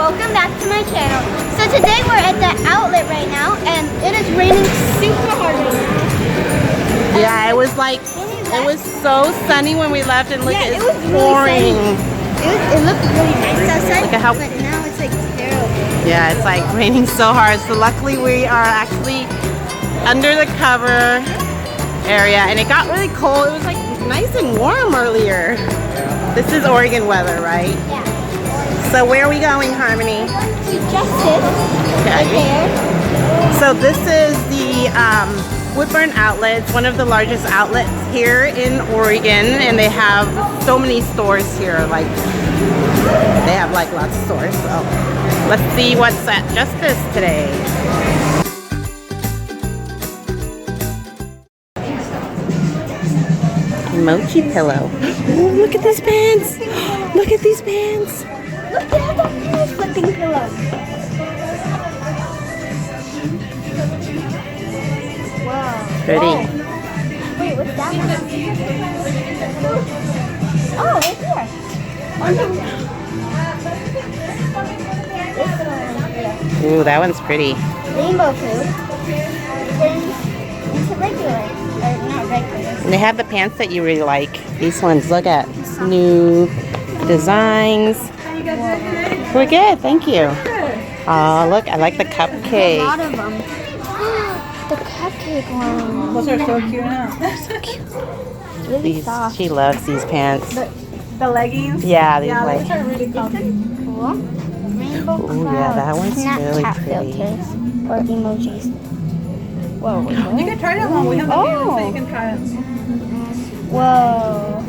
welcome back to my channel. So today we're at the outlet right now and it is raining super hard right now. Yeah, it was like, it was so sunny when we left and look, it's it was pouring. It looked really nice outside, Look at how, but now it's like terrible. yeah, it's like raining so hard. So luckily we are actually under the cover area and it got really cold. It was like nice and warm earlier. This is Oregon weather, right? Yeah. So where are we going, Harmony? To Justice, right there. So this is the Woodburn Outlet. It's one of the largest outlets here in Oregon, and they have so many stores here. Like they have like lots of stores. So let's see what's at Justice today. Mochi pillow. Oh, look at these pants. Look at these pants. Look, they have the whole flipping pillow. Wow. Pretty. Oh. Wait, what's that one? Oh, right there. This one. Ooh, that one's pretty. Rainbow food. It's a regular. Or not regular. And they have the pants that you really like. These ones, look at new designs. We're good, thank you. Oh, look, I like the A cupcake. lot of them. The cupcake one. Those are so cute, huh? So cute. Really soft. She loves these pants. The leggings? Yeah, these Yeah, those like. are really comfy. Cool. Rainbow Ooh, yeah, that one's really Snapchat pretty. filters or emojis. Whoa. You can try that one. We have the videos so you can try it. Whoa.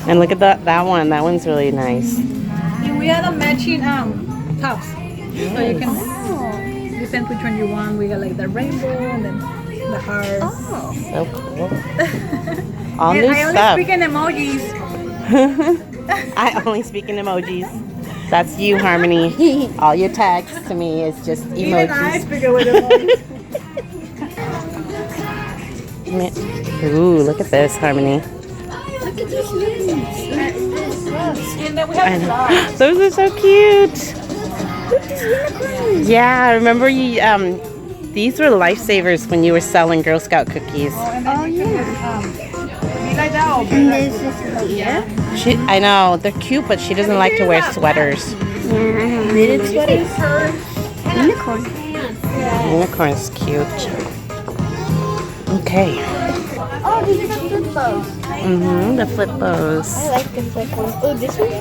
And look at that one. That one's really nice. And we have the matching tops. So you can depend which one you want. We got like the rainbow and then the hearts. Oh. So cool. All And new I only stuff. speak in emojis. I only speak in emojis. That's you, Harmony. All your tags to me is just Even I emojis. speak with emojis. Ooh, look at this, Harmony. Look at these mittens. And then we I have know. Those are so cute. Look at these unicorns. Yeah, I remember you. These were lifesavers when you were selling Girl Scout cookies. Oh, yeah. Be like that or be And like there's this here. I know they're cute, but she doesn't like to wear sweaters. Knitted sweaters. Unicorn. Unicorn's cute. Okay. Oh, these are the flip bows. The flip bows. I like the flip ones. Oh, this one's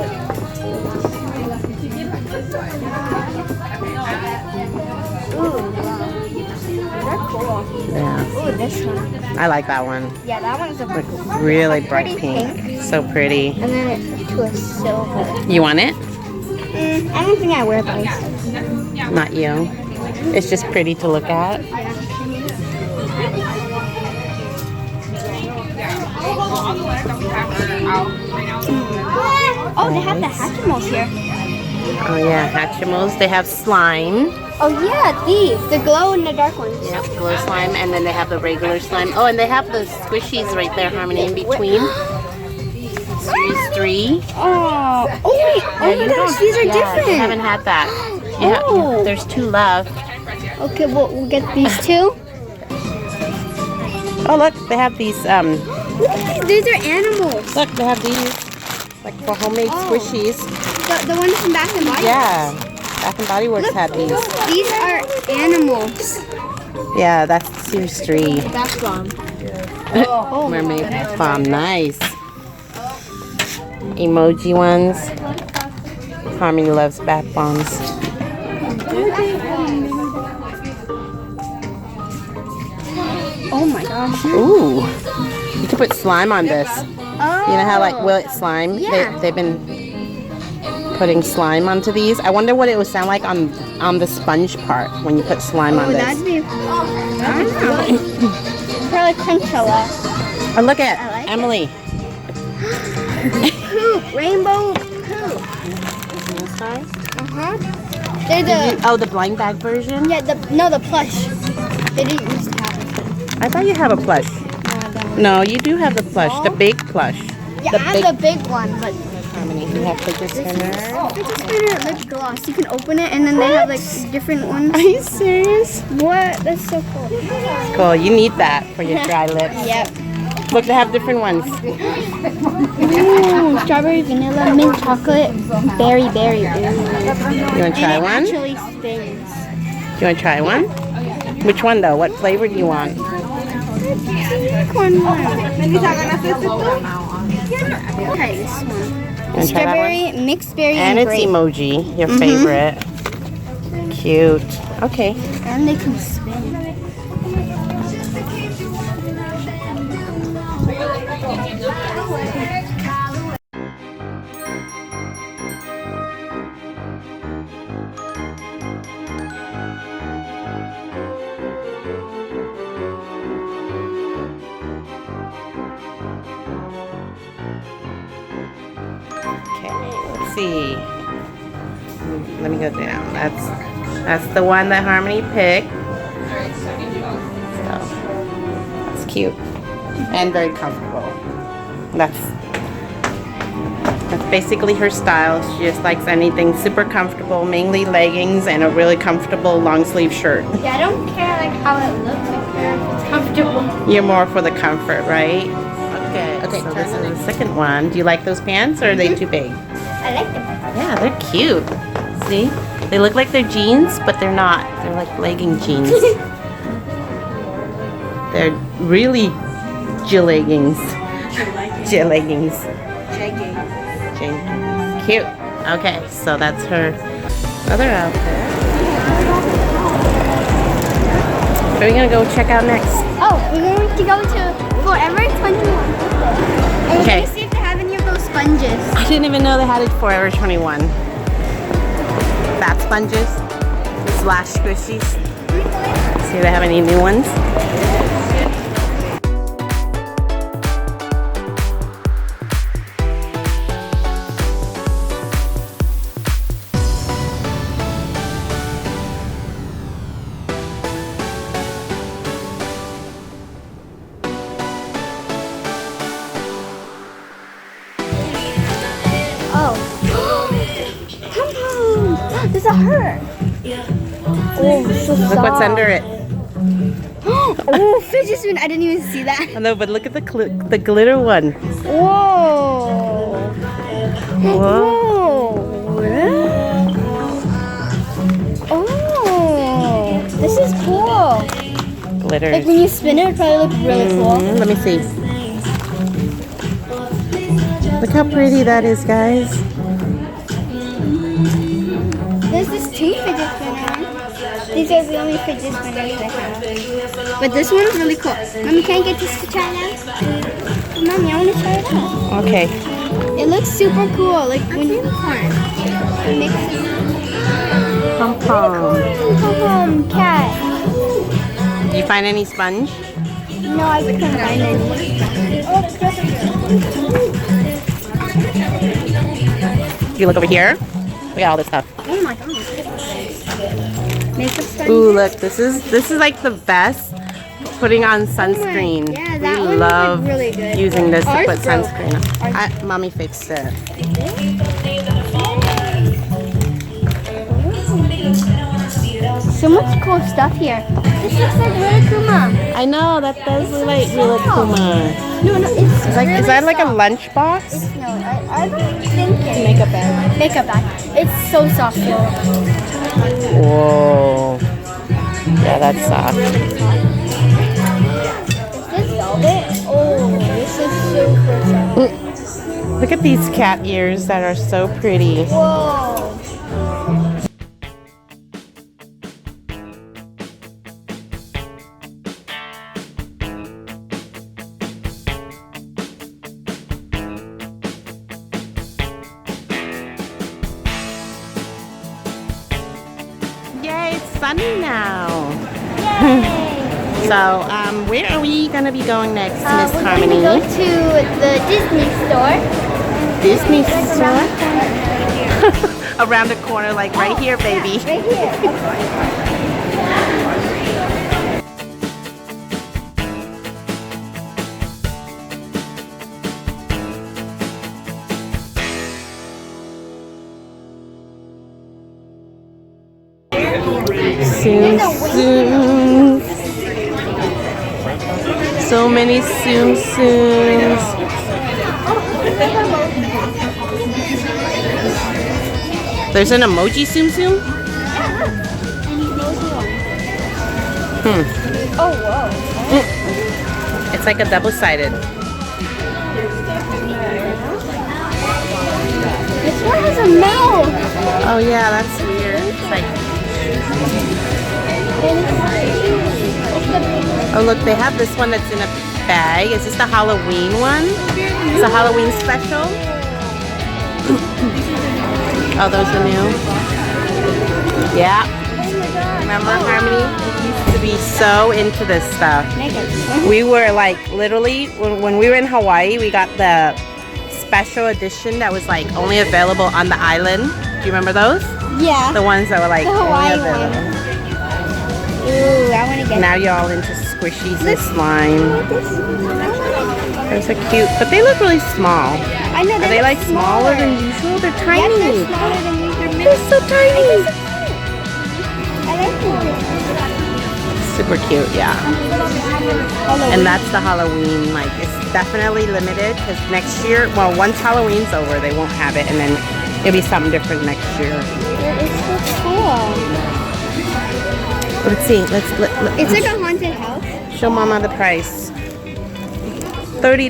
ooh, wow. They're cool. Yeah, Ooh, this one. I like that one. Yeah, that one's a Like really bright pretty pink. So pretty. and then it's to a silver. You want it? I don't think I wear those. Not you. It's just pretty to look at. Oh, they have the Hatchimals here. Oh yeah, Hatchimals. They have slime. Oh yeah, these. The glow in the dark ones. Yeah, glow slime, and then they have the regular slime. Oh, and they have the squishies right there, Harmony, in between. Series 3. Oh, wait. Oh my gosh, these are Yeah, different. they haven't had that. Yeah, Oh. there's 2 left. Okay, well, we'll get these two. Oh look, they have these. Look at these. These are animals. Look, they have these, like for homemade squishies. The ones from Bath and Body Works. Yeah, Bath and Body Works had these. These are animals. Yeah, that's Series 3. That's one. Mermaid Bomb, nice. Emoji ones. Harmony loves bath bombs. Oh my gosh. Ooh, you can put slime on this. Oh. You know how like Will It Slime? Yeah. They've been putting slime onto these. I wonder what it would sound like on the sponge part when you put slime on Oh, this. that'd be. I don't know. Probably Conchella. Oh, look at I like Emily. Poop. Rainbow poop. They're the. Oh, the blind bag version? Yeah, the plush. They didn't used to have it. I thought you have a plush. No, I don't. No, you do have the plush, the big plush. Yeah, the I big have the big one, but Harmony. We have fidget spinners. Fidget spinner lip gloss. You can open it and then they have like different ones. Are you serious? What? That's so cool. Cool. You need that for your dry lips. Yep. Look, they have different ones. Ooh, strawberry, vanilla, mint chocolate, berry. Ooh. You want to try and it one? actually spins. You want to try one? Which one though? What flavor do you want? Unicorn one. Try this one. You want to try that Strawberry, one? mixed berry, And and it's grape. emoji, your favorite. Cute. Okay. And they can spin. Okay, let's see. Let me go down. That's the one that Harmony picked. So, that's cute and very comfortable. That's basically her style. She just likes anything super comfortable, mainly leggings and a really comfortable long sleeve shirt. Yeah, I don't care like how it looks. I care if it's comfortable. You're more for the comfort, right? Okay, so this is the second one. Do you like those pants or are they too big? I like them. Yeah, they're cute. See? They look like they're jeans, but they're not. They're like legging jeans. They're really Jill-leggings. Jill-leggings. Cute. Okay, so that's her other outfit. What are we gonna go check out next? Oh, we're going to go to Forever 21. And we're Okay. going to see if they have any of those sponges. I didn't even know they had it Forever 21. Bath sponges, slash squishies. See if they have any new ones. Oh. Pom-pom. There's a heart. Oh, so Look what's under it. Oh, fidget spinner. I didn't even see that. I know, but look at the glitter one. Whoa. Whoa. Oh. This is cool. Glitters. Like when you spin it, it probably look really cool. Let me see. Look how pretty that is, guys. There's this two fidget spinners. These are the only fidget spinners I have. But this one's really cool. Mommy, can I get this to try out? Mommy, I want to try it out. Okay. It looks super cool. Like when you mix it. Pom-pom. Cat. Did you find any sponge? No, I couldn't find any. You look over here. We got all this stuff. Oh my god. Makeup sponge. Ooh, look. This is like the best. Putting on sunscreen. Yeah, that We one love looked really good. using this to Ours put broke. sunscreen on. Mommy fixed it. So much cool stuff here. This looks like Rilakkuma. I know, that does look like Rilakkuma. No, it's Is that like a soft. lunchbox? It's no, I don't think it's Makeup bag. makeup bag. It's so soft though. Whoa. Yeah, that's soft. Is this velvet? Oh, this is super soft. Look at these cat ears that are so pretty. Whoa. Yay, it's sunny now. Yay. So, where are we going to be going next, Miss We're Harmony? going to go to the Disney store. Disney Like store? around the corner. Around the corner, like right here, baby. Yeah, right here. Tsum Tsums. So many Tsum Tsums. There's an emoji Tsum Tsum? Oh, whoa. It's like a double-sided. This one has a mouth. Oh yeah, that's weird. It's like, oh look, they have this one that's in a bag. Is this the Halloween one? It's a Halloween special. Oh, those are new. Yeah. Remember, Harmony? We used to be so into this stuff. We were like literally when we were in Hawaii, we got the special edition that was like only available on the island. Do you remember those? Yeah. The ones that were like The Hawaii only available. one. Ooh, I want to get Now you're all into squishies and slime. Those are cute, but they look really small. I know. Are they like smaller than usual? They're Yes, tiny. they're smaller than usual. They're so tiny. I like them. Super cute, yeah. And that's the Halloween. Like, it's definitely limited because next year, well, once Halloween's over, they won't have it, and then it'll be something different next year. It's so cool. Let's see. It's like a haunted house. Show Mama the price. $30,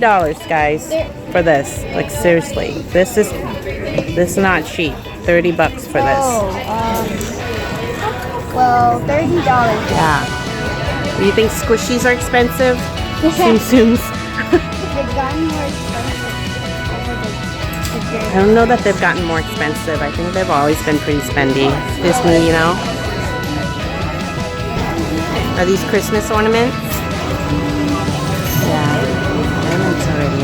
guys, for this. Like, seriously, this is not cheap. $30 for this. Oh, well, $30. Yeah. Do you think squishies are expensive? Tsum Tsums. The gun more expensive. I don't know that they've gotten more expensive. I think they've always been pretty spendy. Disney, you know. Are these Christmas ornaments? Yeah. Ornaments already.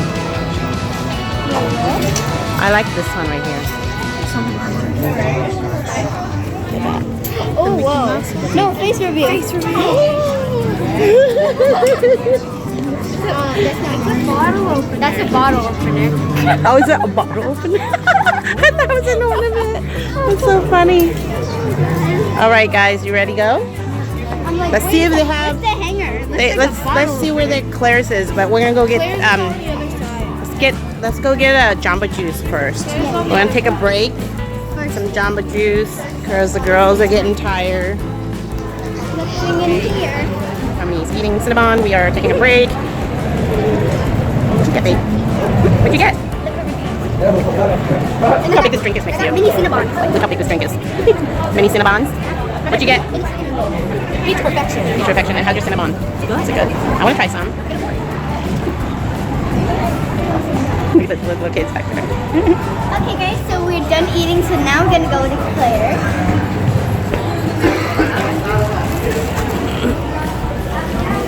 I like this one right here. Oh, whoa. No, face reveal. Face reveal. That's a bottle opener. Oh, is it a bottle opener? I thought it was an ornament. That's so funny. All right, guys, you ready to go? Like, Let's see if they have. Where's the hanger? Let's see where the Claire's is, but we're gonna go get let's go get a Jamba Juice first. We're gonna take a break. Some Jamba Juice because the girls are getting tired. Nothing in here. Mommy's eating Cinnabon. We are taking a break. What'd you get, babe? What'd you get? Look how big this drink is next to you. Mini Cinnabons. Look how big this drink is. Mini Cinnabons. What'd you get? Beach Perfection. Beach Perfection. And how's your Cinnabon? Is it good? I want to try some. Look at the little kids back there. Okay, guys, so we're done eating, so now we're gonna go to Claire.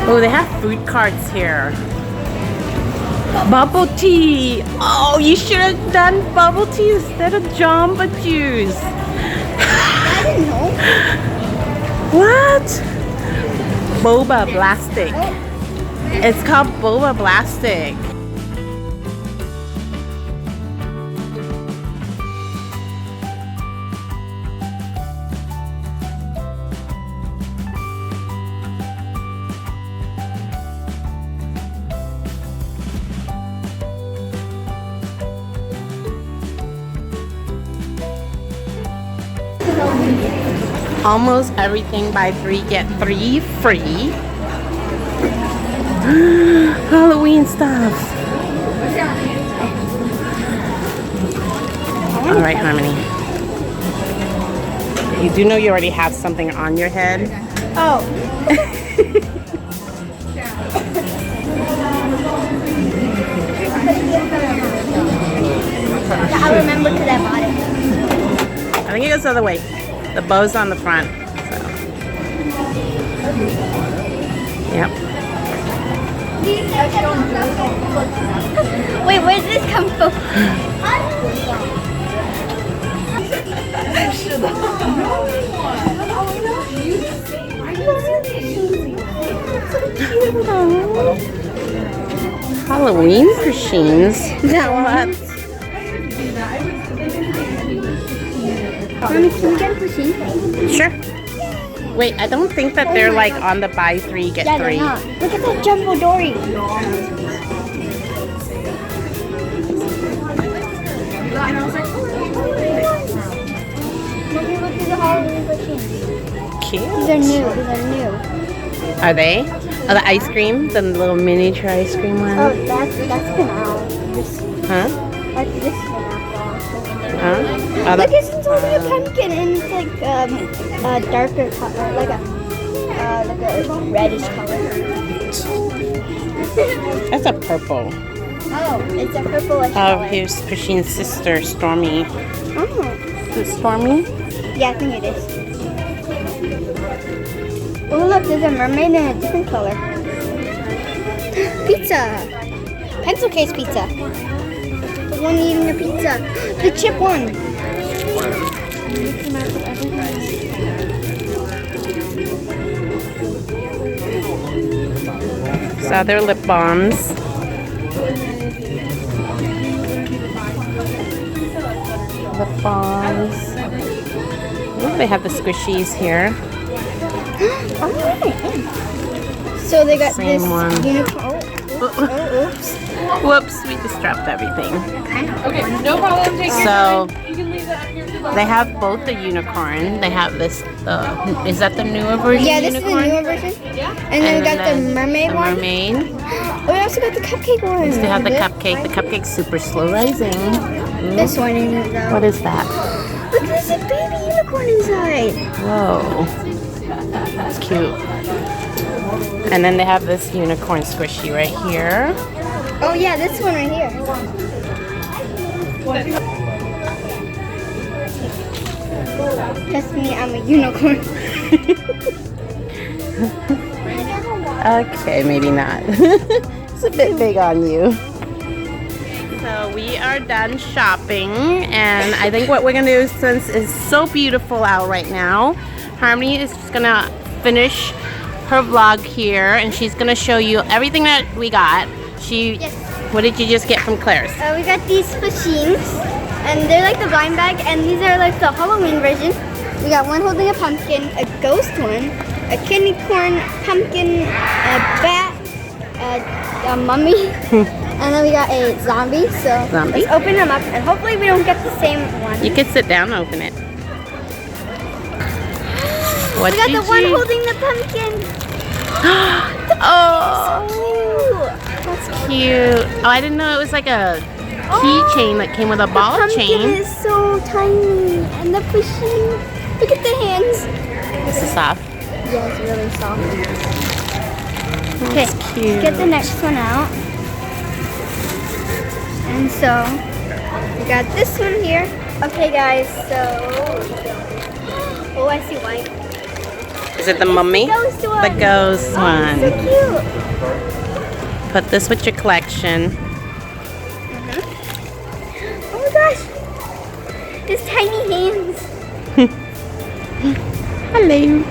Oh, they have food carts here. Bubble tea. Oh, you should have done bubble tea instead of Jamba Juice. I didn't know. What? Boba Blastic. It's called Boba Blastic. Almost everything buy 3 get 3 free. Halloween stuff. All right, Harmony. You do know you already have something on your head. Oh. I'll remember because I bought it. I think it goes the other way. The bow's on the front. So. Yep. Wait, where did this come from? Halloween machines. What? Mommy, can we get a machine? Sure. Wait, I don't think that they're like on the buy 3 get 3. They're not. Look at that Jumbo Dory. Look at the Halloween machines. Cute. These are new. Are they? Oh, the ice cream? The little miniature ice cream one? Oh, that's been out. Huh? This has been out. Huh? Oh, Look, it's holding a pumpkin and it's like a darker color, like a reddish color. That's a purple. Oh, it's a purplish Oh, color. here's Christine's sister, Stormy. Oh. Is it Stormy? Yeah, I think it is. Oh, look, there's a mermaid in a different color. Pizza! Pencil case pizza. The one eating the pizza. The chip one. So other lip balms. Lip balms. Oh, they have the squishies here. Alright. So they got Same this one. unicorn. Oops. Whoops, we just dropped everything. Okay, no problem. Take So You can leave that up here to the they have both the unicorn. They have this. Is that the newer version? Yeah, this is the unicorn? newer version. Yeah. And then we got the mermaid The one. mermaid. Oh, we also got the cupcake one. They have the cupcake. The cupcake's super slow rising. This one isn't though. What is that? Look, there's a baby unicorn inside. Whoa. That's cute. And then they have this unicorn squishy right here. Oh yeah, this one right here. Trust me, I'm a unicorn. Okay, maybe not. It's a bit big on you. So we are done shopping, and I think what we're gonna do, since it's so beautiful out right now, Harmony is just gonna finish her vlog here, and she's gonna show you everything that we got. Yes. What did you just get from Claire's? We got these machines, and they're like the blind bag, and these are like the Halloween version. We got one holding a pumpkin, a ghost one, a candy corn, pumpkin, a bat, a mummy, and then we got a zombie. So Zombie? let's open them up, and hopefully we don't get the same one. You could sit down and open it. What We got did the one you- holding the pumpkin. Oh, Ooh. that's cute. Oh, I didn't know it was like a keychain that came with a ball The pumpkin chain. is so tiny, and the machine. Look at the hands. This is soft. Yeah, it's really soft. Okay, That's cute. let's get the next one out. And so, we got this one here. Okay, guys, so. Oh, I see white. Is it the mummy? Ghost one. The ghost Oh, one. so cute. Put this with your collection. Oh my gosh. His tiny hands. Hello.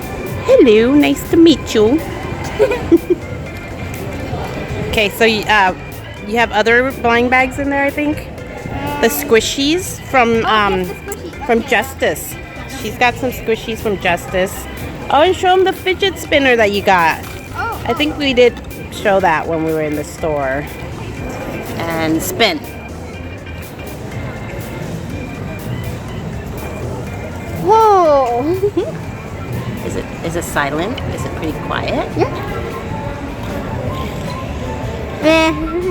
Hello, nice to meet you. Okay, so you have other blind bags in there, I think. The squishies from Justice. She's got some squishies from Justice. Oh, and show them the fidget spinner that you got. Oh. I think we did show that when we were in the store. And spin. Whoa. Is it silent? Is it pretty quiet?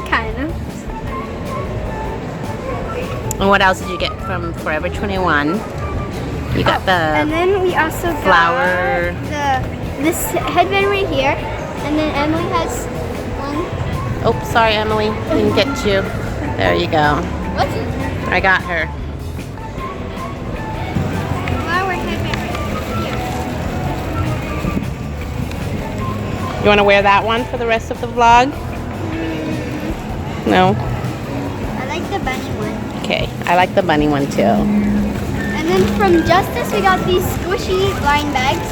Kind of. And what else did you get from Forever 21? You got And the then we also got flower. this headband right here. And then Emily has one. Oh, sorry, Emily. Didn't get you. There you go. What's I got her. flower headband right here. You want to wear that one for the rest of the vlog? No? I like the bunny one. Okay, I like the bunny one too. And then from Justice, we got these squishy blind bags.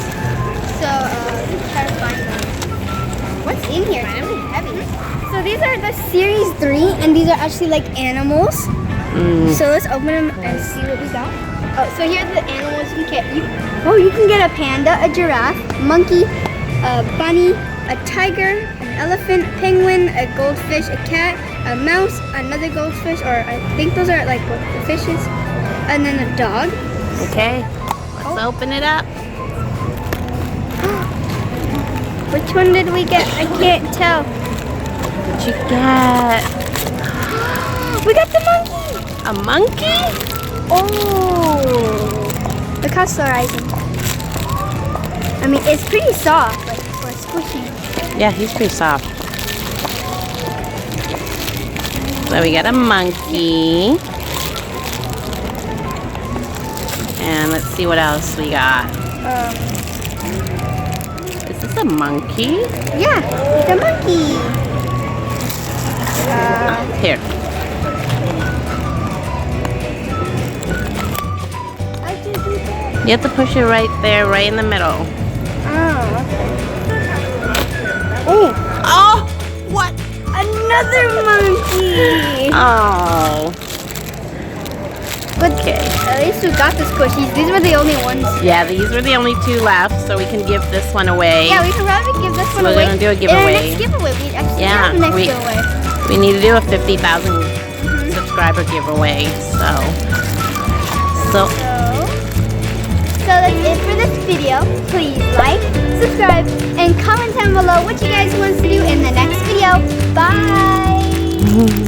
So, let's try to find them. What's in here? It's really heavy. So these are the Series 3, and these are actually like animals. So let's open them and see what we got. Oh, so here's the animals you can get. You can get a panda, a giraffe, monkey, a bunny, a tiger, an elephant, a penguin, a goldfish, a cat, a mouse, another goldfish, or I think those are like what the fishes, and then a dog. Okay, let's open it up. Which one did we get? I can't tell. What'd you get? We got the monkey! A monkey? Oh! Look how rising. I mean, it's pretty soft, like for squishy. Yeah, he's pretty soft. So we got a monkey. And let's see what else we got. Is this a monkey? Yeah, it's a monkey. Here. You have to push it right there, right in the middle. Oh, okay. Oh! What? Another monkey! Oh. But Okay. at least we got the squishies. These were the only ones. Yeah, these were the only 2 left, so we can give this one away. Yeah, we can probably give this one We're away. gonna do a In our giveaway. next giveaway. We actually Yeah, have the next we- giveaway. We need to do a 50,000 subscriber giveaway, so So that's it for this video. Please like, subscribe, and comment down below what you guys want us to do in the next video. Bye!